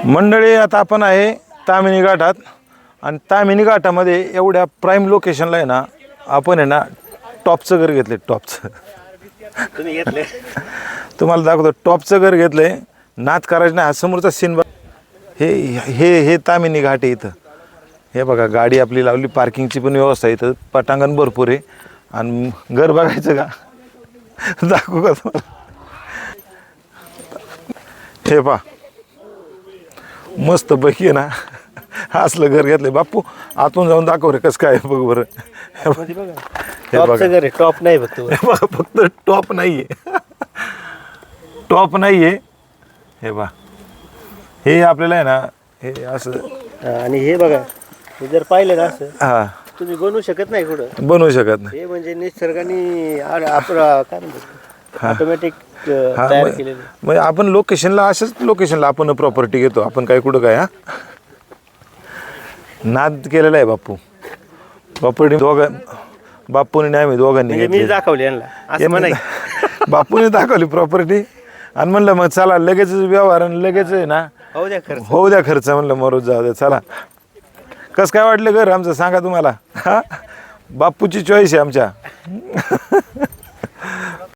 मंडळी आता आपण आहे तामिनी घाटात आणि तामिनी घाटामध्ये एवढ्या प्राईम लोकेशनला आहे ना आपण आहे ना टॉपचं घर घेतले टॉपचं तुम्ही घेतले तुम्हाला दाखवतो टॉपचं घर घेतलंय नाच करायचं नाही हा समोरचा सीन बघ हे हे हे तामिनी घाट आहे इथं हे बघा गाडी आपली लावली पार्किंगची पण व्यवस्था आहे इथं पटांगण भरपूर आहे आणि घर बघायचं का दाखवू का तुम्हाला हे पा मस्त पैकी आहे ना असलं घर घेतलंय बापू आतून जाऊन दाखव रे कसं काय बघ बरं हे बघा घर टॉप नाही फक्त हे बघा फक्त टॉप नाही आहे टॉप नाही आहे हे बा हे आपल्याला आहे ना हे असं आणि हे बघा हे जर पाहिलं ना असं हां तुम्ही बनवू शकत नाही कुठं बनवू शकत नाही हे म्हणजे निसर्गाने आपलं काय म्हणतात ऑटोमॅटिक तयार केलेलं म्हणजे आपण लोकेशनला अशाच लोकेशनला आपण प्रॉपर्टी घेतो आपण काय कुठं काय हा नाद केलेला आहे बापू प्रॉपर्टी बापूने नाही आम्ही दोघांनी म्हणजे मी दाखवले यांना असं म्हणाय बापूने दाखवली प्रॉपर्टी आणि म्हणलं मग चला लगेच व्यवहार आणि लगेच आहे ना हो द्या खर्च होऊ द्या खर्च म्हणलं मरोज जाऊ द्या चला कसं काय वाटलं घर आमचं सांगा तुम्हाला हा बापूची चॉईस आहे आमच्या